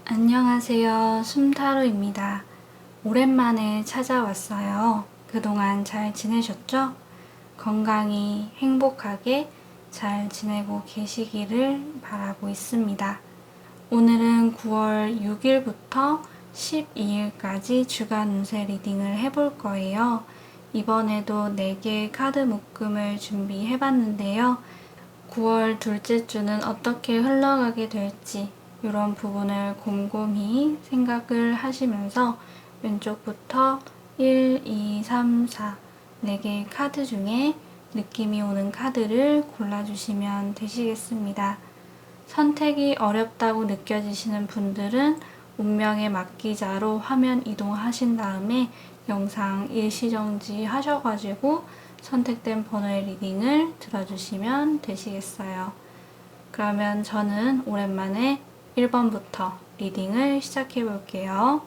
안녕하세요. 숨타로입니다. 오랜만에 찾아왔어요. 그동안 잘 지내셨죠? 건강히 행복하게 잘 지내고 계시기를 바라고 있습니다. 오늘은 9월 6일부터 12일까지 주간 운세 리딩을 해볼 거예요. 이번에도 4개의 카드 묶음을 준비해봤는데요. 9월 둘째 주는 어떻게 흘러가게 될지 이런 부분을 곰곰이 생각을 하시면서 왼쪽부터 1, 2, 3, 4 4개의 카드 중에 느낌이 오는 카드를 골라주시면 되시겠습니다. 선택이 어렵다고 느껴지시는 분들은 운명의 맡기자로 화면 이동하신 다음에 영상 일시정지 하셔가지고 선택된 번호의 리딩을 들어주시면 되시겠어요. 그러면 저는 오랜만에 1번부터 리딩을 시작해 볼게요.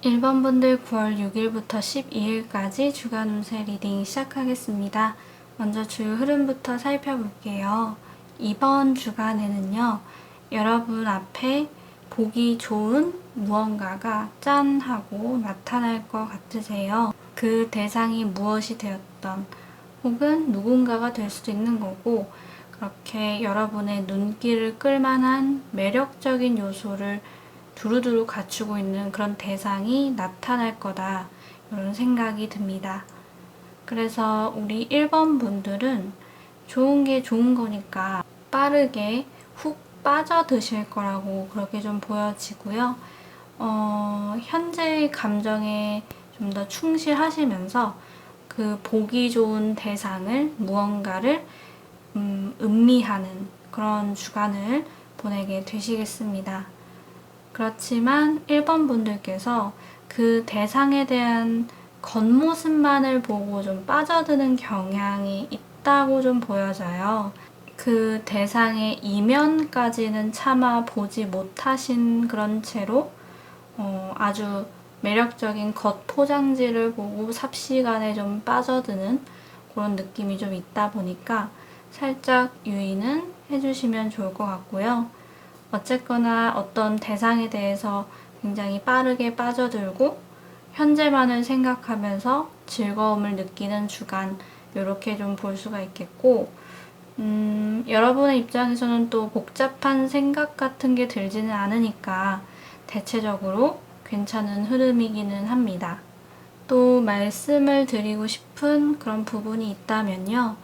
일 번 분들 9월 6일부터 12일까지 주간 운세 리딩 시작하겠습니다. 먼저 주요 흐름부터 살펴볼게요. 이번 주간에는요, 여러분 앞에 보기 좋은 무언가가 짠 하고 나타날 것 같으세요. 그 대상이 무엇이 되었던 혹은 누군가가 될 수도 있는 거고, 그렇게 여러분의 눈길을 끌만한 매력적인 요소를 두루두루 갖추고 있는 그런 대상이 나타날 거다, 이런 생각이 듭니다. 그래서 우리 1번 분들은 좋은 게 좋은 거니까 빠르게 훅 빠져드실 거라고 그렇게 좀 보여지고요. 현재의 감정에 좀 더 충실하시면서 그 보기 좋은 대상을 무언가를 음미하는 그런 주간을 보내게 되시겠습니다. 그렇지만 1번 분들께서 그 대상에 대한 겉모습만을 보고 좀 빠져드는 경향이 있다고 좀 보여져요. 그 대상의 이면까지는 차마 보지 못하신 그런 채로 아주 매력적인 겉포장지를 보고 삽시간에 좀 빠져드는 그런 느낌이 좀 있다 보니까 살짝 유의는 해주시면 좋을 것 같고요. 어쨌거나 어떤 대상에 대해서 굉장히 빠르게 빠져들고 현재만을 생각하면서 즐거움을 느끼는 주간, 이렇게 좀 볼 수가 있겠고, 여러분의 입장에서는 또 복잡한 생각 같은 게 들지는 않으니까 대체적으로 괜찮은 흐름이기는 합니다. 또 말씀을 드리고 싶은 그런 부분이 있다면요,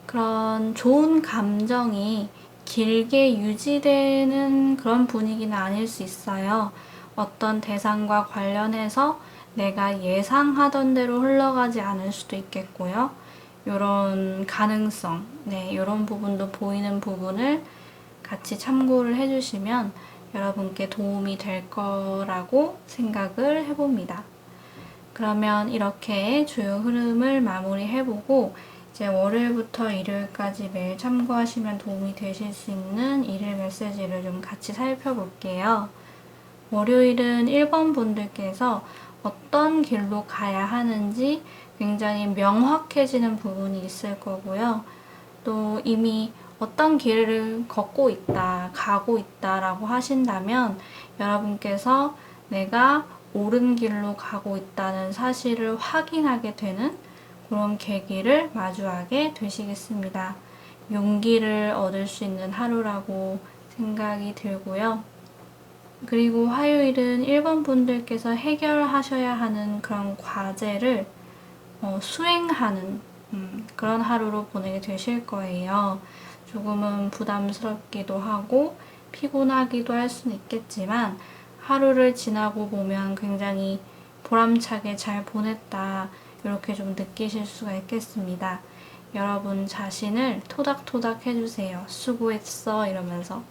그런 좋은 감정이 길게 유지되는 그런 분위기는 아닐 수 있어요. 어떤 대상과 관련해서 내가 예상하던 대로 흘러가지 않을 수도 있겠고요. 이런 가능성, 이런 부분도 보이는 부분을 같이 참고를 해주시면 여러분께 도움이 될 거라고 생각을 해봅니다. 그러면 이렇게 주요 흐름을 마무리해보고 이제 월요일부터 일요일까지 매일 참고하시면 도움이 되실 수 있는 일일 메시지를 좀 같이 살펴볼게요. 월요일은 1번 분들께서 어떤 길로 가야 하는지 굉장히 명확해지는 부분이 있을 거고요. 또 이미 어떤 길을 걷고 있다, 가고 있다라고 하신다면 여러분께서 내가 옳은 길로 가고 있다는 사실을 확인하게 되는 그런 계기를 마주하게 되시겠습니다. 용기를 얻을 수 있는 하루라고 생각이 들고요. 그리고 화요일은 1번 분들께서 해결하셔야 하는 그런 과제를 수행하는 그런 하루로 보내게 되실 거예요. 조금은 부담스럽기도 하고 피곤하기도 할 수는 있겠지만 하루를 지나고 보면 굉장히 보람차게 잘 보냈다 이렇게 좀 느끼실 수가 있겠습니다. 여러분 자신을 토닥토닥 해주세요. 수고했어 이러면서.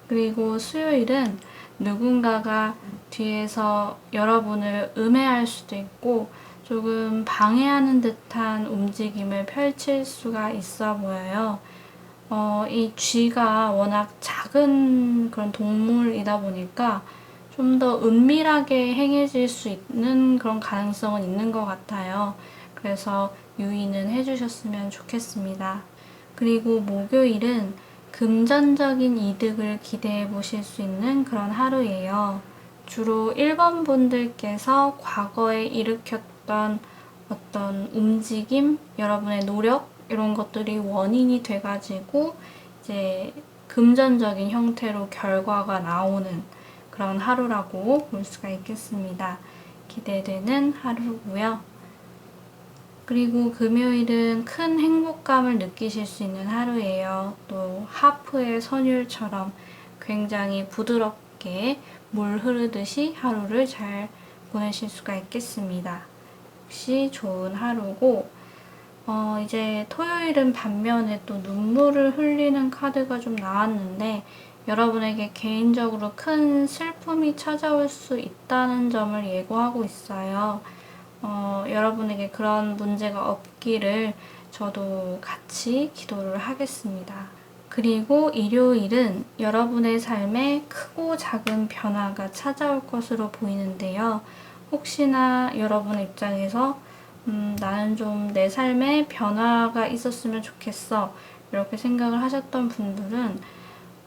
그리고 수요일은 누군가가 뒤에서 여러분을 음해할 수도 있고 조금 방해하는 듯한 움직임을 펼칠 수가 있어 보여요. 이 쥐가 워낙 작은 그런 동물이다 보니까 좀 더 은밀하게 행해질 수 있는 그런 가능성은 있는 것 같아요. 그래서 유의는 해주셨으면 좋겠습니다. 그리고 목요일은 금전적인 이득을 기대해 보실 수 있는 그런 하루예요. 주로 1번 분들께서 과거에 일으켰던 어떤 움직임, 여러분의 노력, 이런 것들이 원인이 돼가지고 이제 금전적인 형태로 결과가 나오는 그런 하루라고 볼 수가 있겠습니다. 기대되는 하루고요. 그리고 금요일은 큰 행복감을 느끼실 수 있는 하루예요. 또 하프의 선율처럼 굉장히 부드럽게 물 흐르듯이 하루를 잘 보내실 수가 있겠습니다. 역시 좋은 하루고 이제 토요일은 반면에 또 눈물을 흘리는 카드가 좀 나왔는데 여러분에게 개인적으로 큰 슬픔이 찾아올 수 있다는 점을 예고하고 있어요. 여러분에게 그런 문제가 없기를 저도 같이 기도를 하겠습니다. 그리고 일요일은 여러분의 삶에 크고 작은 변화가 찾아올 것으로 보이는데요. 혹시나 여러분의 입장에서 나는 좀 내 삶에 변화가 있었으면 좋겠어 이렇게 생각을 하셨던 분들은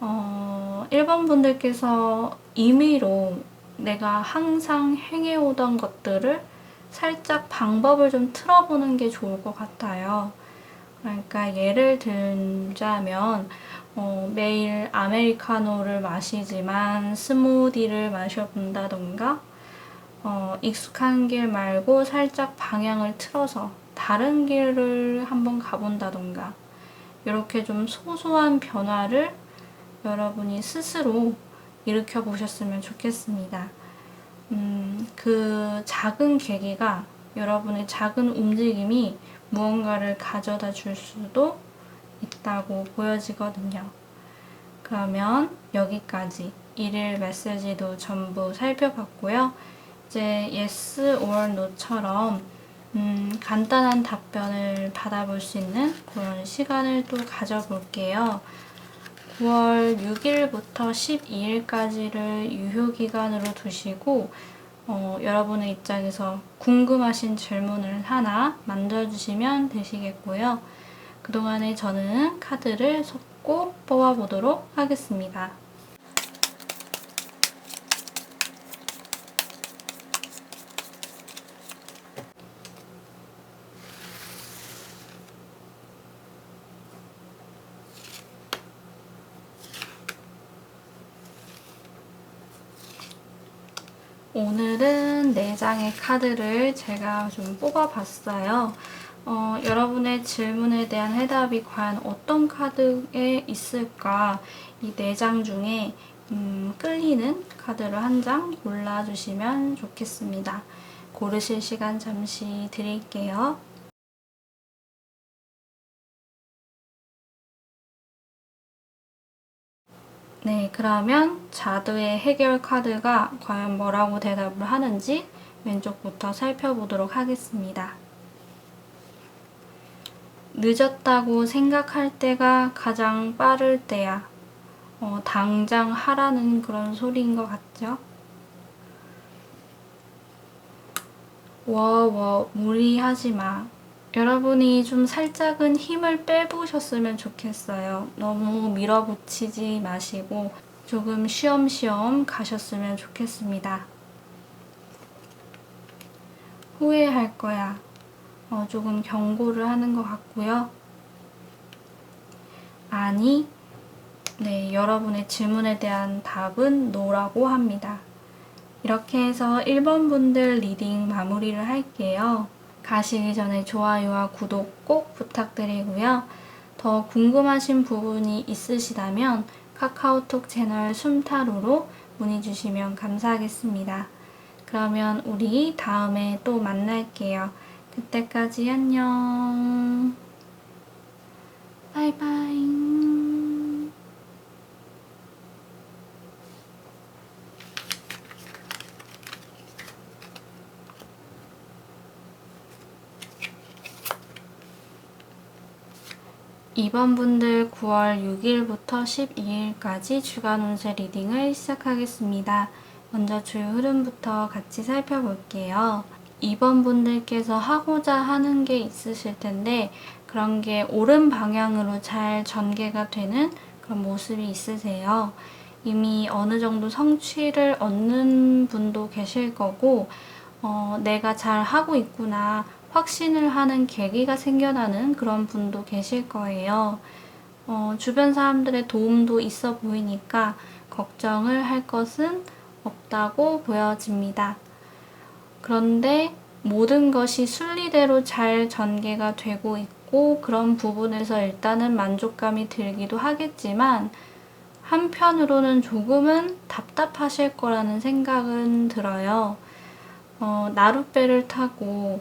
1번 분들께서 임의로 내가 항상 행해오던 것들을 살짝 방법을 좀 틀어보는 게 좋을 것 같아요. 그러니까 예를 들자면 매일 아메리카노를 마시지만 스무디를 마셔본다던가 익숙한 길 말고 살짝 방향을 틀어서 다른 길을 한번 가본다던가 이렇게 좀 소소한 변화를 여러분이 스스로 일으켜 보셨으면 좋겠습니다. 그 작은 계기가 여러분의 작은 움직임이 무언가를 가져다 줄 수도 있다고 보여지거든요. 그러면 여기까지 일일 메시지도 전부 살펴봤고요. 이제 yes or no처럼 간단한 답변을 받아볼 수 있는 그런 시간을 또 가져볼게요. 9월 6일부터 12일까지를 유효기간으로 두시고 여러분의 입장에서 궁금하신 질문을 하나 만들어주시면 되시겠고요. 그동안에 저는 카드를 섞고 뽑아보도록 하겠습니다. 오늘은 4장의 카드를 제가 좀 뽑아봤어요. 여러분의 질문에 대한 해답이 과연 어떤 카드에 있을까 이 4장 중에 끌리는 카드를 한 장 골라주시면 좋겠습니다. 고르실 시간 잠시 드릴게요. 네, 그러면 자두의 해결 카드가 과연 뭐라고 대답을 하는지 왼쪽부터 살펴보도록 하겠습니다. 늦었다고 생각할 때가 가장 빠를 때야. 당장 하라는 그런 소리인 것 같죠? 무리하지 마. 여러분이 좀 살짝은 힘을 빼보셨으면 좋겠어요. 너무 밀어붙이지 마시고 조금 쉬엄쉬엄 가셨으면 좋겠습니다. 후회할 거야. 조금 경고를 하는 것 같고요. 아니, 네, 여러분의 질문에 대한 답은 노라고 합니다. 이렇게 해서 1번 분들 리딩 마무리를 할게요. 가시기 전에 좋아요와 구독 꼭 부탁드리고요. 더 궁금하신 부분이 있으시다면 카카오톡 채널 숨타로로 문의 주시면 감사하겠습니다. 그러면 우리 다음에 또 만날게요. 그때까지 안녕. 바이바이. 2번 분들 9월 6일부터 12일까지 주간 운세 리딩을 시작하겠습니다. 먼저 주요 흐름부터 같이 살펴볼게요. 2번 분들께서 하고자 하는 게 있으실 텐데 그런 게 옳은 방향으로 잘 전개가 되는 그런 모습이 있으세요. 이미 어느 정도 성취를 얻는 분도 계실 거고 내가 잘 하고 있구나 확신을 하는 계기가 생겨나는 그런 분도 계실 거예요. 주변 사람들의 도움도 있어 보이니까 걱정을 할 것은 없다고 보여집니다. 그런데 모든 것이 순리대로 잘 전개가 되고 있고 그런 부분에서 일단은 만족감이 들기도 하겠지만 한편으로는 조금은 답답하실 거라는 생각은 들어요. 나룻배를 타고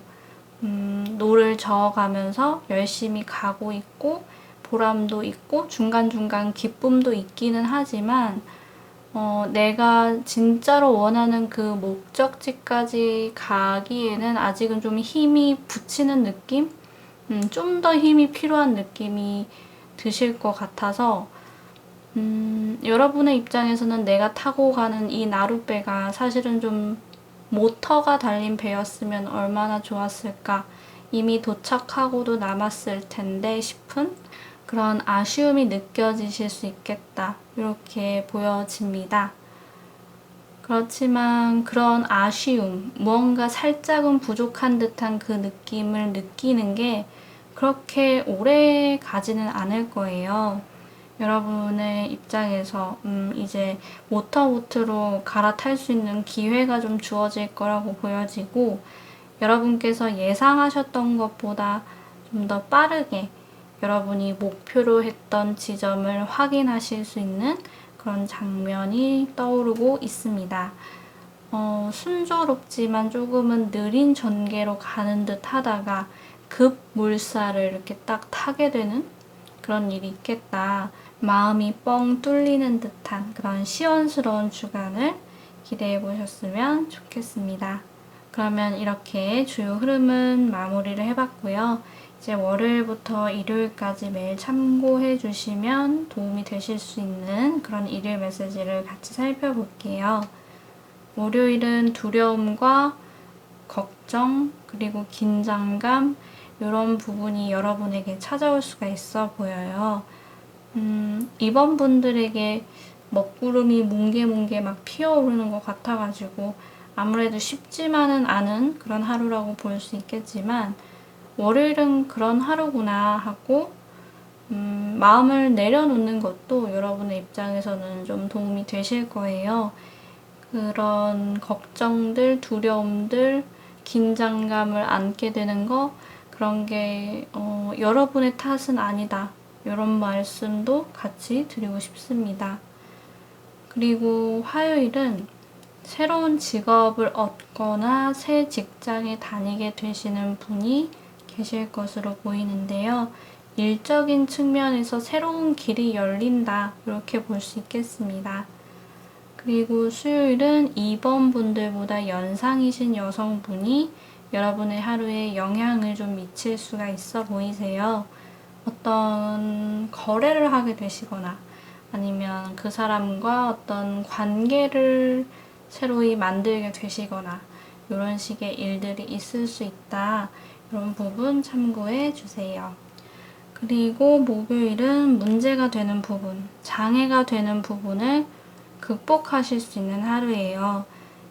노를 저어가면서 열심히 가고 있고 보람도 있고 중간중간 기쁨도 있기는 하지만 내가 진짜로 원하는 그 목적지까지 가기에는 아직은 좀 힘이 붙이는 느낌? 좀 더 힘이 필요한 느낌이 드실 것 같아서 여러분의 입장에서는 내가 타고 가는 이 나룻배가 사실은 좀 모터가 달린 배였으면 얼마나 좋았을까. 이미 도착하고도 남았을 텐데 싶은 그런 아쉬움이 느껴지실 수 있겠다. 이렇게 보여집니다. 그렇지만 그런 아쉬움, 무언가 살짝은 부족한 듯한 그 느낌을 느끼는 게 그렇게 오래 가지는 않을 거예요. 여러분의 입장에서 이제 모터보트로 갈아탈 수 있는 기회가 좀 주어질 거라고 보여지고 여러분께서 예상하셨던 것보다 좀 더 빠르게 여러분이 목표로 했던 지점을 확인하실 수 있는 그런 장면이 떠오르고 있습니다. 순조롭지만 조금은 느린 전개로 가는 듯 하다가 급 물살을 이렇게 딱 타게 되는 그런 일이 있겠다. 마음이 뻥 뚫리는 듯한 그런 시원스러운 주간을 기대해 보셨으면 좋겠습니다. 그러면 이렇게 주요 흐름은 마무리를 해봤고요. 이제 월요일부터 일요일까지 매일 참고해 주시면 도움이 되실 수 있는 그런 일요일 메시지를 같이 살펴볼게요. 월요일은 두려움과 걱정 그리고 긴장감 이런 부분이 여러분에게 찾아올 수가 있어 보여요. 이번 분들에게 먹구름이 뭉게뭉게 막 피어오르는 것 같아가지고 아무래도 쉽지만은 않은 그런 하루라고 볼 수 있겠지만 월요일은 그런 하루구나 하고 마음을 내려놓는 것도 여러분의 입장에서는 좀 도움이 되실 거예요. 그런 걱정들, 두려움들, 긴장감을 안게 되는 거 그런 게 여러분의 탓은 아니다. 이런 말씀도 같이 드리고 싶습니다. 그리고 화요일은 새로운 직업을 얻거나 새 직장에 다니게 되시는 분이 계실 것으로 보이는데요. 일적인 측면에서 새로운 길이 열린다. 이렇게 볼 수 있겠습니다. 그리고 수요일은 2번 분들보다 연상이신 여성분이 여러분의 하루에 영향을 좀 미칠 수가 있어 보이세요. 어떤 거래를 하게 되시거나 아니면 그 사람과 어떤 관계를 새로이 만들게 되시거나 이런 식의 일들이 있을 수 있다. 이런 부분 참고해 주세요. 그리고 목요일은 문제가 되는 부분, 장애가 되는 부분을 극복하실 수 있는 하루예요.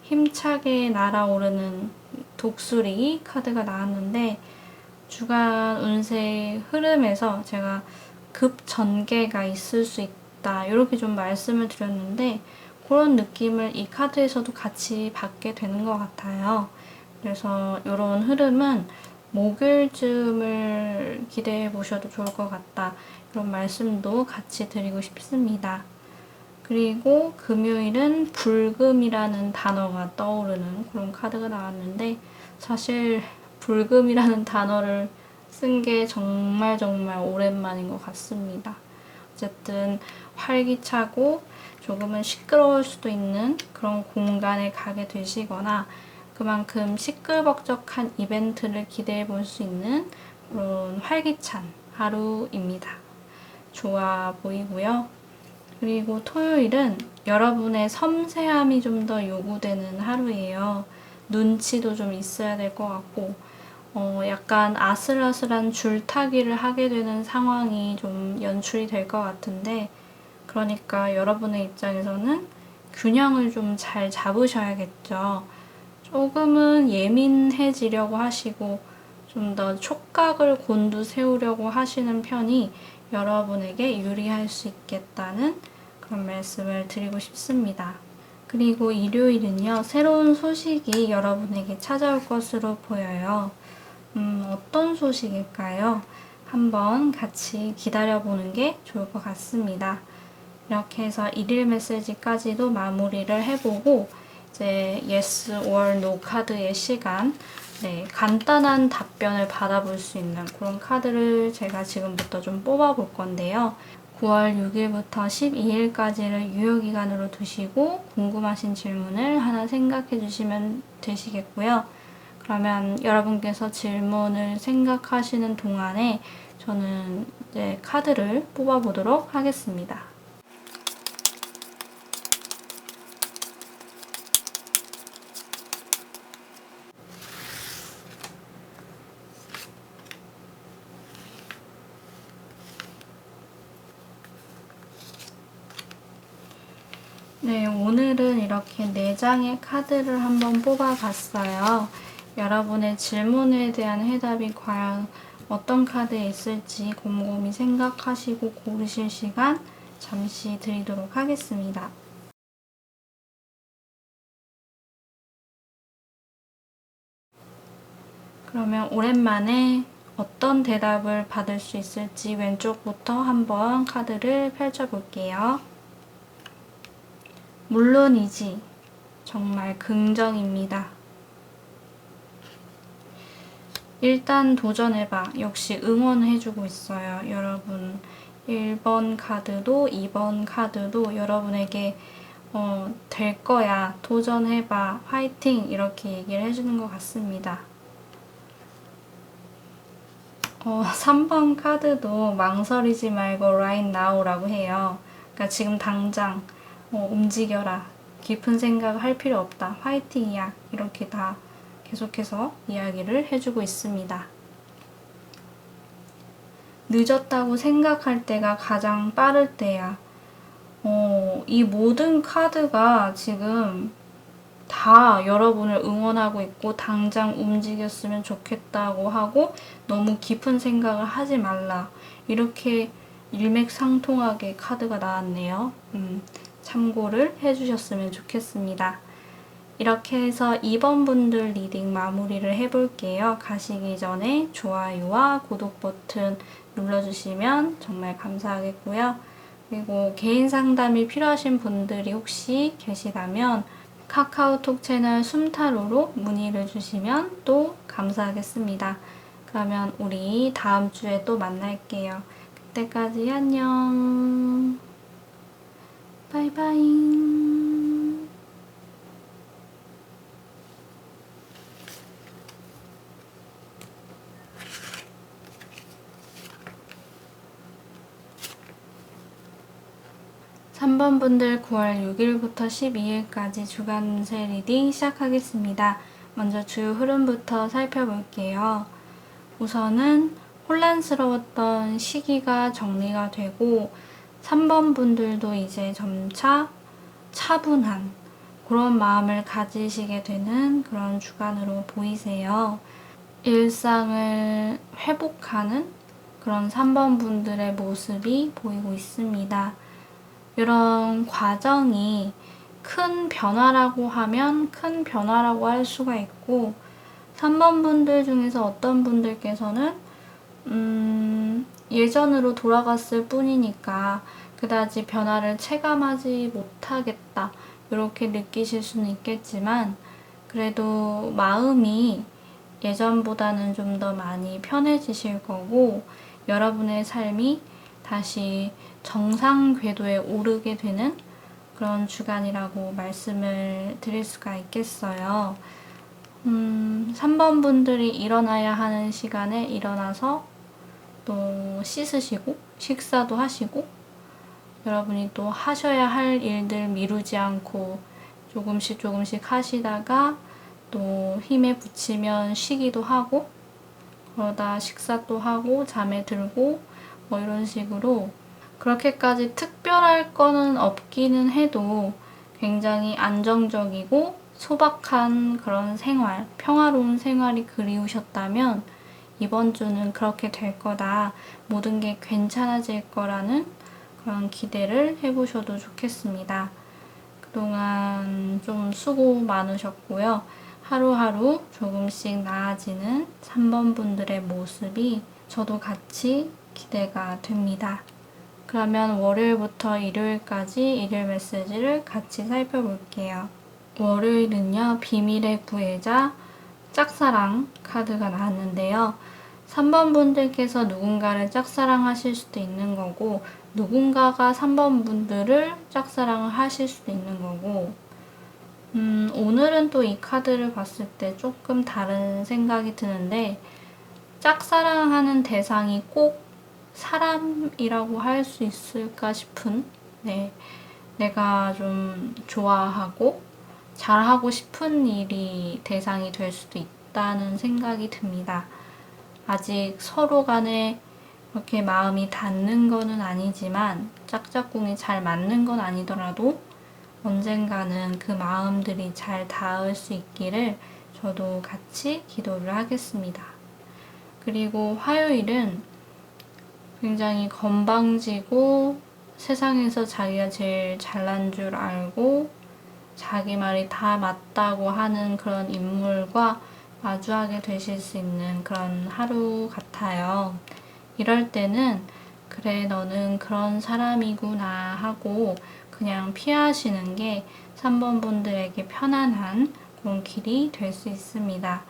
힘차게 날아오르는 독수리 카드가 나왔는데 주간 운세 흐름에서 제가 급전개가 있을 수 있다 이렇게 좀 말씀을 드렸는데 그런 느낌을 이 카드에서도 같이 받게 되는 것 같아요. 그래서 이런 흐름은 목요일쯤을 기대해 보셔도 좋을 것 같다 이런 말씀도 같이 드리고 싶습니다. 그리고 금요일은 불금이라는 단어가 떠오르는 그런 카드가 나왔는데 사실 불금이라는 단어를 쓴 게 정말 오랜만인 것 같습니다. 어쨌든 활기차고 조금은 시끄러울 수도 있는 그런 공간에 가게 되시거나 그만큼 시끌벅적한 이벤트를 기대해 볼 수 있는 그런 활기찬 하루입니다. 좋아 보이고요. 그리고 토요일은 여러분의 섬세함이 좀 더 요구되는 하루예요. 눈치도 좀 있어야 될 것 같고 약간 아슬아슬한 줄타기를 하게 되는 상황이 좀 연출이 될 것 같은데 그러니까 여러분의 입장에서는 균형을 좀 잘 잡으셔야겠죠. 조금은 예민해지려고 하시고 좀 더 촉각을 곤두세우려고 하시는 편이 여러분에게 유리할 수 있겠다는 그런 말씀을 드리고 싶습니다. 그리고 일요일은요, 새로운 소식이 여러분에게 찾아올 것으로 보여요. 어떤 소식일까요? 한번 같이 기다려보는 게 좋을 것 같습니다. 이렇게 해서 일일 메시지까지도 마무리를 해보고 이제 yes or no 카드의 시간, 간단한 답변을 받아볼 수 있는 그런 카드를 제가 지금부터 좀 뽑아볼 건데요. 9월 6일부터 12일까지를 유효기간으로 두시고 궁금하신 질문을 하나 생각해 주시면 되시겠고요. 그러면 여러분께서 질문을 생각하시는 동안에 저는 이제 카드를 뽑아보도록 하겠습니다. 네, 오늘은 이렇게 4장의 카드를 한번 뽑아봤어요. 여러분의 질문에 대한 해답이 과연 어떤 카드에 있을지 곰곰이 생각하시고 고르실 시간 잠시 드리도록 하겠습니다. 그러면 오랜만에 어떤 대답을 받을 수 있을지 왼쪽부터 한번 카드를 펼쳐볼게요. 물론이지. 정말 긍정입니다. 일단 도전해봐. 역시 응원해주고 있어요. 여러분 1번 카드도 2번 카드도 여러분에게 될 거야. 도전해봐. 화이팅! 이렇게 얘기를 해주는 것 같습니다. 3번 카드도 망설이지 말고 right now라고 해요. 그러니까 지금 당장 움직여라. 깊은 생각을 할 필요 없다. 화이팅이야. 이렇게 다 계속해서 이야기를 해주고 있습니다. 늦었다고 생각할 때가 가장 빠를 때야. 이 모든 카드가 지금 다 여러분을 응원하고 있고 당장 움직였으면 좋겠다고 하고 너무 깊은 생각을 하지 말라. 이렇게 일맥상통하게 카드가 나왔네요. 참고를 해주셨으면 좋겠습니다. 이렇게 해서 2번 분들 리딩 마무리를 해볼게요. 가시기 전에 좋아요와 구독 버튼 눌러주시면 정말 감사하겠고요. 그리고 개인 상담이 필요하신 분들이 혹시 계시다면 카카오톡 채널 숨타로로 문의를 주시면 또 감사하겠습니다. 그러면 우리 다음 주에 또 만날게요. 그때까지 안녕. 바이바이. 3번 분들 9월 6일부터 12일까지 주간 운세 리딩 시작하겠습니다. 먼저 주요 흐름부터 살펴볼게요. 우선은 혼란스러웠던 시기가 정리가 되고 3번 분들도 이제 점차 차분한 그런 마음을 가지시게 되는 그런 주간으로 보이세요. 일상을 회복하는 그런 3번 분들의 모습이 보이고 있습니다. 이런 과정이 큰 변화라고 하면 큰 변화라고 할 수가 있고 3번 분들 중에서 어떤 분들께서는 예전으로 돌아갔을 뿐이니까 그다지 변화를 체감하지 못하겠다 이렇게 느끼실 수는 있겠지만 그래도 마음이 예전보다는 좀 더 많이 편해지실 거고 여러분의 삶이 다시 정상 궤도에 오르게 되는 그런 주간이라고 말씀을 드릴 수가 있겠어요. 3번 분들이 일어나야 하는 시간에 일어나서 또 씻으시고 식사도 하시고 여러분이 또 하셔야 할 일들 미루지 않고 조금씩 하시다가 또 힘에 부치면 쉬기도 하고 그러다 식사 또 하고 잠에 들고 뭐 이런 식으로 그렇게까지 특별할 거는 없기는 해도 굉장히 안정적이고 소박한 그런 생활, 평화로운 생활이 그리우셨다면 이번 주는 그렇게 될 거다. 모든 게 괜찮아질 거라는 그런 기대를 해보셔도 좋겠습니다. 그동안 좀 수고 많으셨고요. 하루하루 조금씩 나아지는 3번 분들의 모습이 저도 같이 기대가 됩니다. 그러면 월요일부터 일요일까지 일요일 메시지를 같이 살펴볼게요. 월요일은요, 비밀의 구애자 짝사랑 카드가 나왔는데요. 3번 분들께서 누군가를 짝사랑하실 수도 있는 거고 누군가가 3번 분들을 짝사랑을 하실 수도 있는 거고 오늘은 또 이 카드를 봤을 때 조금 다른 생각이 드는데 짝사랑하는 대상이 꼭 사람이라고 할 수 있을까 싶은 내가 좀 좋아하고 잘하고 싶은 일이 대상이 될 수도 있다는 생각이 듭니다. 아직 서로 간에 그렇게 마음이 닿는 거는 아니지만 짝짝꿍이 잘 맞는 건 아니더라도 언젠가는 그 마음들이 잘 닿을 수 있기를 저도 같이 기도를 하겠습니다. 그리고 화요일은 굉장히 건방지고 세상에서 자기가 제일 잘난 줄 알고 자기 말이 다 맞다고 하는 그런 인물과 마주하게 되실 수 있는 그런 하루 같아요. 이럴 때는 그래 너는 그런 사람이구나 하고 그냥 피하시는 게 3번 분들에게 편안한 그런 길이 될 수 있습니다.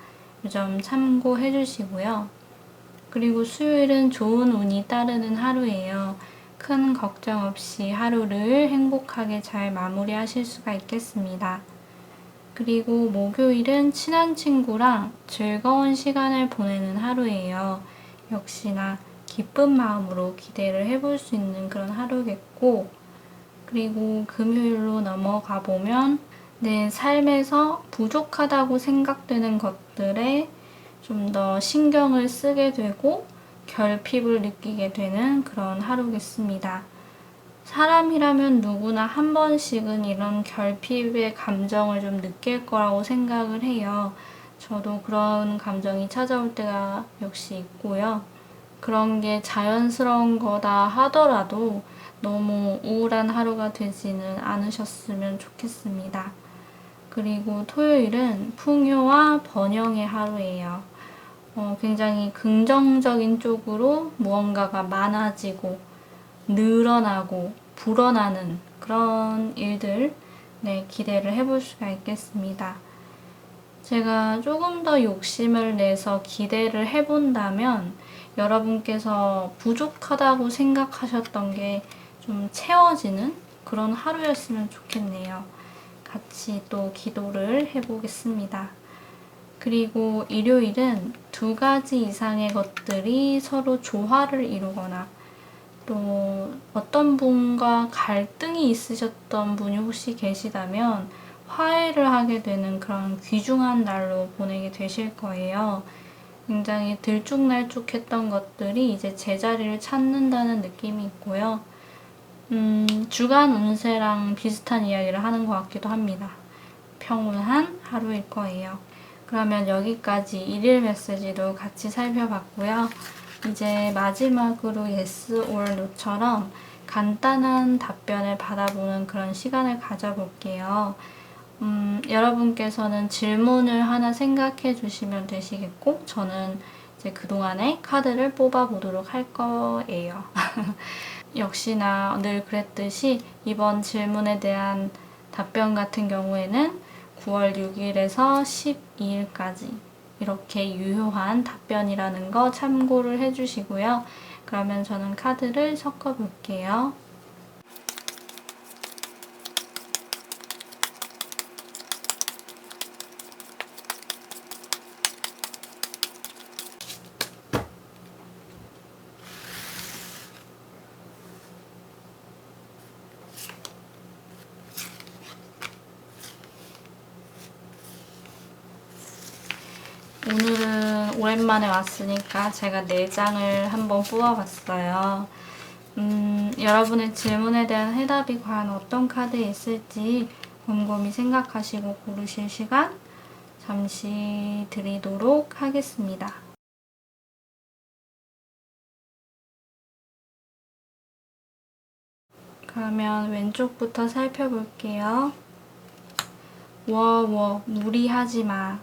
이 점 참고해 주시고요. 그리고 수요일은 좋은 운이 따르는 하루예요. 큰 걱정 없이 하루를 행복하게 잘 마무리하실 수가 있겠습니다. 그리고 목요일은 친한 친구랑 즐거운 시간을 보내는 하루예요. 역시나 기쁜 마음으로 기대를 해볼 수 있는 그런 하루겠고 그리고 금요일로 넘어가 보면 내 삶에서 부족하다고 생각되는 것들에 좀 더 신경을 쓰게 되고 결핍을 느끼게 되는 그런 하루겠습니다. 사람이라면 누구나 한 번씩은 이런 결핍의 감정을 좀 느낄 거라고 생각을 해요. 저도 그런 감정이 찾아올 때가 역시 있고요. 그런 게 자연스러운 거다 하더라도 너무 우울한 하루가 되지는 않으셨으면 좋겠습니다. 그리고 토요일은 풍요와 번영의 하루예요. 굉장히 긍정적인 쪽으로 무언가가 많아지고 늘어나고 불어나는 그런 일들 기대를 해볼 수가 있겠습니다. 제가 조금 더 욕심을 내서 기대를 해본다면 여러분께서 부족하다고 생각하셨던 게 좀 채워지는 그런 하루였으면 좋겠네요. 같이 또 기도를 해보겠습니다. 그리고 일요일은 2가지 이상의 것들이 서로 조화를 이루거나 또 어떤 분과 갈등이 있으셨던 분이 혹시 계시다면 화해를 하게 되는 그런 귀중한 날로 보내게 되실 거예요. 굉장히 들쭉날쭉했던 것들이 이제 제자리를 찾는다는 느낌이 있고요. 주간 운세랑 비슷한 이야기를 하는 것 같기도 합니다. 평온한 하루일 거예요. 그러면 여기까지 일일 메시지도 같이 살펴봤고요. 이제 마지막으로 yes or no처럼 간단한 답변을 받아보는 그런 시간을 가져볼게요. 여러분께서는 질문을 하나 생각해 주시면 되시겠고, 저는 이제 그동안의 카드를 뽑아 보도록 할 거예요. 역시나 늘 그랬듯이 이번 질문에 대한 답변 같은 경우에는 9월 6일에서 12일까지 이렇게 유효한 답변이라는 거 참고를 해주시고요. 그러면 저는 카드를 섞어 볼게요. 오늘은 오랜만에 왔으니까 제가 4장을 한번 뽑아봤어요. 여러분의 질문에 대한 해답이 과연 어떤 카드에 있을지 곰곰이 생각하시고 고르실 시간 잠시 드리도록 하겠습니다. 그러면 왼쪽부터 살펴볼게요. 무리하지 마.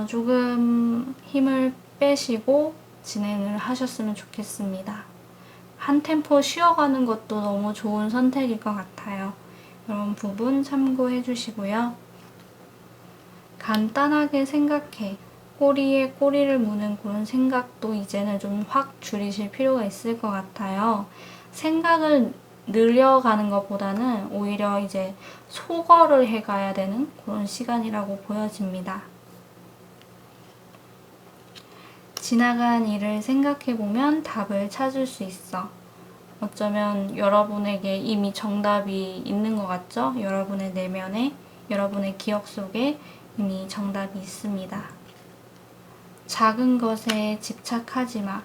조금 힘을 빼시고 진행을 하셨으면 좋겠습니다. 한 템포 쉬어가는 것도 너무 좋은 선택일 것 같아요. 이런 부분 참고해 주시고요. 간단하게 생각해. 꼬리에 꼬리를 무는 그런 생각도 이제는 좀 확 줄이실 필요가 있을 것 같아요. 생각을 늘려가는 것보다는 오히려 이제 소거를 해가야 되는 그런 시간이라고 보여집니다. 지나간 일을 생각해보면 답을 찾을 수 있어. 어쩌면 여러분에게 이미 정답이 있는 것 같죠? 여러분의 내면에, 여러분의 기억 속에 이미 정답이 있습니다. 작은 것에 집착하지 마.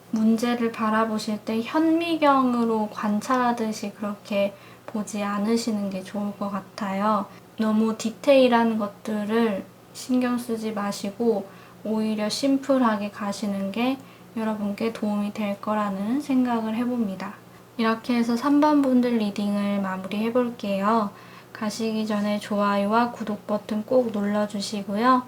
문제를 바라보실 때 현미경으로 관찰하듯이 그렇게 보지 않으시는 게 좋을 것 같아요. 너무 디테일한 것들을 신경 쓰지 마시고 오히려 심플하게 가시는 게 여러분께 도움이 될 거라는 생각을 해봅니다. 이렇게 해서 3번 분들 리딩을 마무리해 볼게요. 가시기 전에 좋아요와 구독 버튼 꼭 눌러주시고요.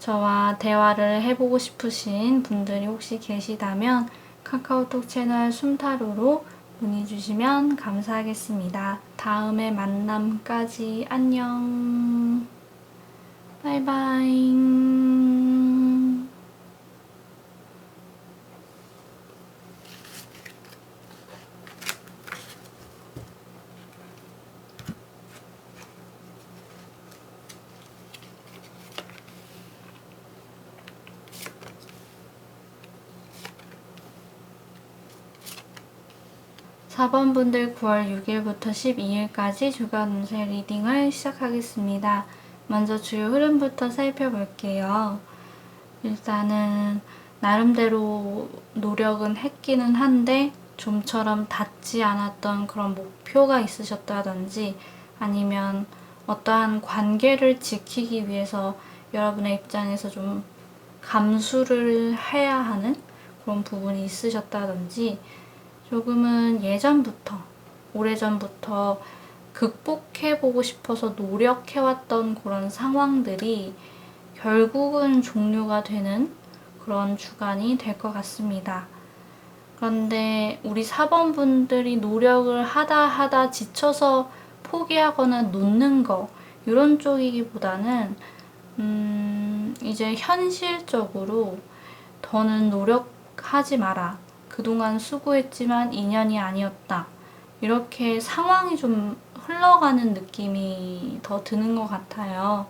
저와 대화를 해보고 싶으신 분들이 혹시 계시다면 카카오톡 채널 숨타로로 문의 주시면 감사하겠습니다. 다음에 만남까지 안녕. 바이바이. 4번 분들 9월 6일부터 12일까지 주간 운세 리딩을 시작하겠습니다. 먼저 주요 흐름부터 살펴볼게요. 일단은 나름대로 노력은 했기는 한데 좀처럼 닿지 않았던 그런 목표가 있으셨다든지 아니면 어떠한 관계를 지키기 위해서 여러분의 입장에서 좀 감수를 해야 하는 그런 부분이 있으셨다든지 조금은 예전부터, 오래전부터 극복해보고 싶어서 노력해왔던 그런 상황들이 결국은 종료가 되는 그런 주간이 될 것 같습니다. 그런데 우리 4번 분들이 노력을 하다 지쳐서 포기하거나 놓는 거 이런 쪽이기보다는 이제 현실적으로 더는 노력하지 마라. 그동안 수고했지만 인연이 아니었다. 이렇게 상황이 좀 흘러가는 느낌이 더 드는 것 같아요.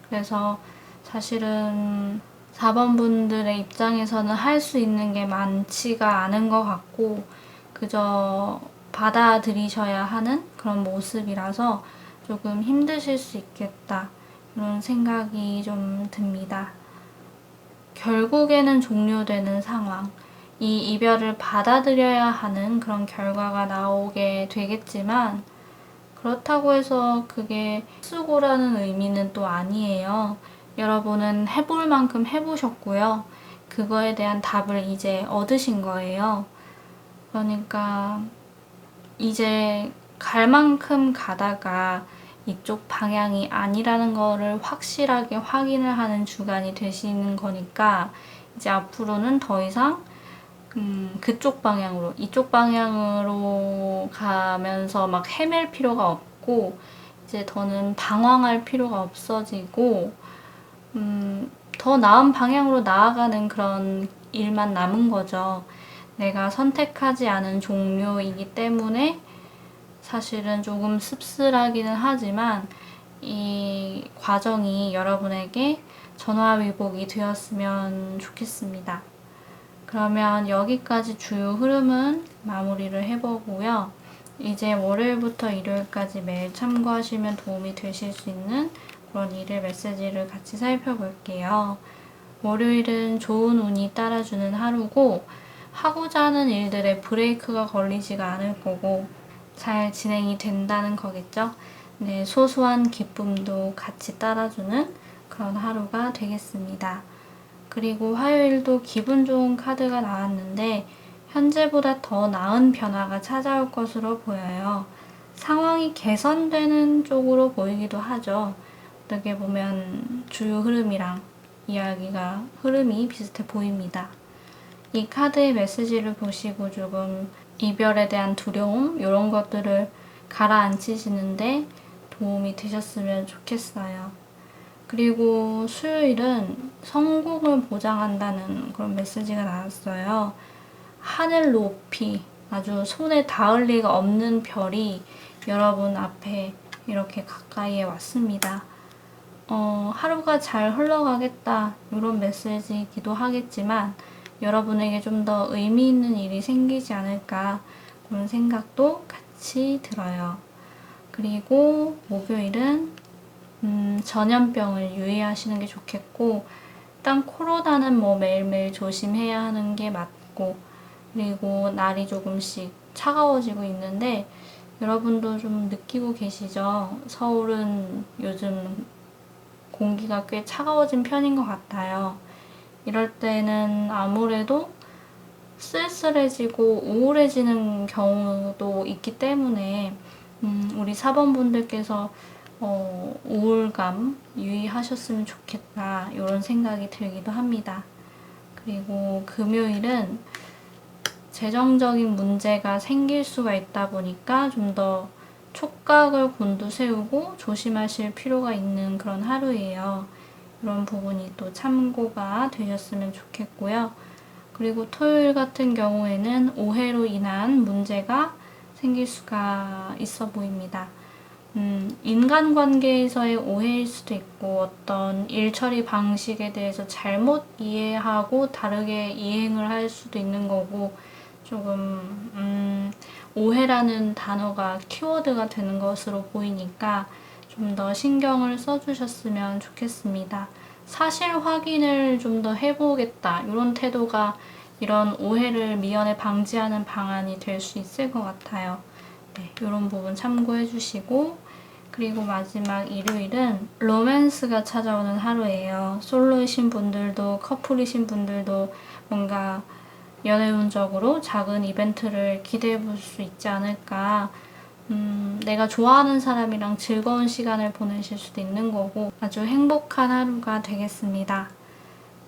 그래서 사실은 4번 분들의 입장에서는 할 수 있는 게 많지가 않은 것 같고 그저 받아들이셔야 하는 그런 모습이라서 조금 힘드실 수 있겠다. 이런 생각이 좀 듭니다. 결국에는 종료되는 상황, 이 이별을 받아들여야 하는 그런 결과가 나오게 되겠지만 그렇다고 해서 그게 수고라는 의미는 또 아니에요. 여러분은 해볼 만큼 해보셨고요. 그거에 대한 답을 이제 얻으신 거예요. 그러니까 이제 갈 만큼 가다가 이쪽 방향이 아니라는 거를 확실하게 확인을 하는 주간이 되시는 거니까 이제 앞으로는 더 이상 그쪽 방향으로, 이쪽 방향으로 가면서 막 헤맬 필요가 없고 이제 더는 방황할 필요가 없어지고 더 나은 방향으로 나아가는 그런 일만 남은 거죠. 내가 선택하지 않은 종료이기 때문에 사실은 조금 씁쓸하기는 하지만 이 과정이 여러분에게 전화위복이 되었으면 좋겠습니다. 그러면 여기까지 주요 흐름은 마무리를 해보고요. 이제 월요일부터 일요일까지 매일 참고하시면 도움이 되실 수 있는 그런 일일 메시지를 같이 살펴볼게요. 월요일은 좋은 운이 따라주는 하루고 하고자 하는 일들에 브레이크가 걸리지가 않을 거고 잘 진행이 된다는 거겠죠. 네, 소소한 기쁨도 같이 따라주는 그런 하루가 되겠습니다. 그리고 화요일도 기분 좋은 카드가 나왔는데 현재보다 더 나은 변화가 찾아올 것으로 보여요. 상황이 개선되는 쪽으로 보이기도 하죠. 어떻게 보면 주요 흐름이랑 이야기가 흐름이 비슷해 보입니다. 이 카드의 메시지를 보시고 조금 이별에 대한 두려움 이런 것들을 가라앉히시는데 도움이 되셨으면 좋겠어요. 그리고 수요일은 성공을 보장한다는 그런 메시지가 나왔어요. 하늘 높이 아주 손에 닿을 리가 없는 별이 여러분 앞에 이렇게 가까이에 왔습니다. 하루가 잘 흘러가겠다 이런 메시지이기도 하겠지만 여러분에게 좀 더 의미 있는 일이 생기지 않을까 그런 생각도 같이 들어요. 그리고 목요일은 전염병을 유의하시는 게 좋겠고 일단 코로나는 뭐 매일매일 조심해야 하는 게 맞고 그리고 날이 조금씩 차가워지고 있는데 여러분도 좀 느끼고 계시죠? 서울은 요즘 공기가 꽤 차가워진 편인 것 같아요. 이럴 때는 아무래도 쓸쓸해지고 우울해지는 경우도 있기 때문에 우리 4번 분들께서 우울감 유의하셨으면 좋겠다 이런 생각이 들기도 합니다. 그리고 금요일은 재정적인 문제가 생길 수가 있다 보니까 좀 더 촉각을 곤두세우고 조심하실 필요가 있는 그런 하루예요. 이런 부분이 또 참고가 되셨으면 좋겠고요. 그리고 토요일 같은 경우에는 오해로 인한 문제가 생길 수가 있어 보입니다. 인간관계에서의 오해일 수도 있고 어떤 일 처리 방식에 대해서 잘못 이해하고 다르게 이행을 할 수도 있는 거고 조금 오해라는 단어가 키워드가 되는 것으로 보이니까 좀 더 신경을 써주셨으면 좋겠습니다. 사실 확인을 좀 더 해보겠다 이런 태도가 이런 오해를 미연에 방지하는 방안이 될 수 있을 것 같아요. 네, 이런 부분 참고해 주시고 그리고 마지막 일요일은 로맨스가 찾아오는 하루예요. 솔로이신 분들도 커플이신 분들도 뭔가 연애운적으로 작은 이벤트를 기대해 볼 수 있지 않을까. 내가 좋아하는 사람이랑 즐거운 시간을 보내실 수도 있는 거고 아주 행복한 하루가 되겠습니다.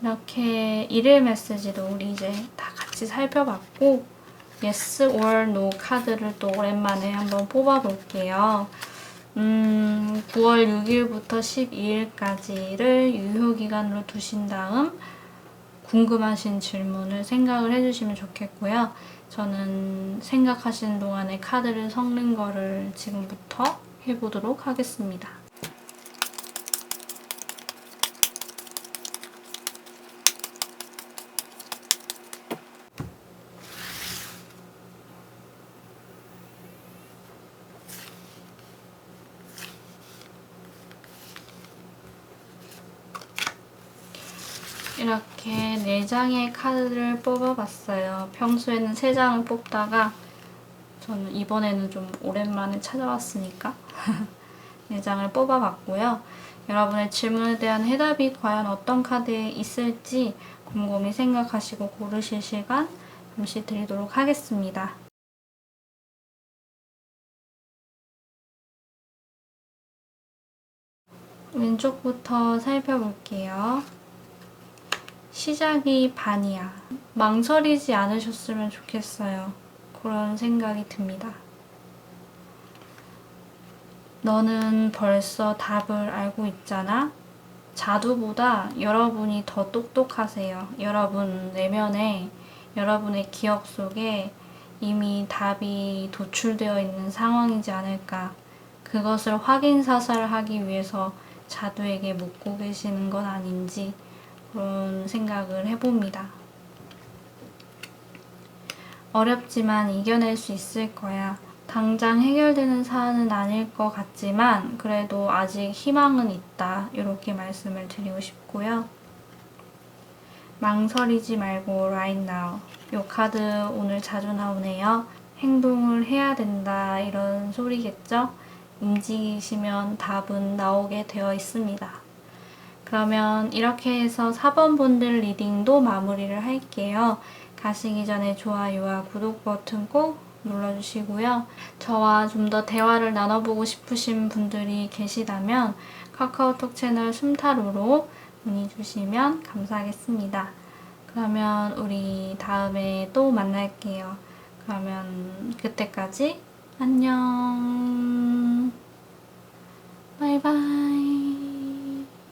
이렇게 일일 메시지도 우리 이제 다 같이 살펴봤고 Yes or No 카드를 또 오랜만에 한번 뽑아볼게요. 9월 6일부터 12일까지를 유효기간으로 두신 다음 궁금하신 질문을 생각을 해주시면 좋겠고요. 저는 생각하시는 동안에 카드를 섞는 거를 지금부터 해보도록 하겠습니다. 이렇게 4장의 카드를 뽑아봤어요. 평소에는 3장을 뽑다가 저는 이번에는 좀 오랜만에 찾아왔으니까 4장을 뽑아봤고요. 여러분의 질문에 대한 해답이 과연 어떤 카드에 있을지 곰곰이 생각하시고 고르실 시간 잠시 드리도록 하겠습니다. 왼쪽부터 살펴볼게요. 시작이 반이야. 망설이지 않으셨으면 좋겠어요. 그런 생각이 듭니다. 너는 벌써 답을 알고 있잖아? 자두보다 여러분이 더 똑똑하세요. 여러분 내면에, 여러분의 기억 속에 이미 답이 도출되어 있는 상황이지 않을까. 그것을 확인사살하기 위해서 자두에게 묻고 계시는 건 아닌지 그런 생각을 해봅니다. 어렵지만 이겨낼 수 있을 거야. 당장 해결되는 사안은 아닐 것 같지만 그래도 아직 희망은 있다. 이렇게 말씀을 드리고 싶고요. 망설이지 말고 right now. 이 카드 오늘 자주 나오네요. 행동을 해야 된다 이런 소리겠죠? 움직이시면 답은 나오게 되어 있습니다. 그러면 이렇게 해서 4번 분들 리딩도 마무리를 할게요. 가시기 전에 좋아요와 구독 버튼 꼭 눌러주시고요. 저와 좀 더 대화를 나눠보고 싶으신 분들이 계시다면 카카오톡 채널 숨타로로 문의 주시면 감사하겠습니다. 그러면 우리 다음에 또 만날게요. 그러면 그때까지 안녕.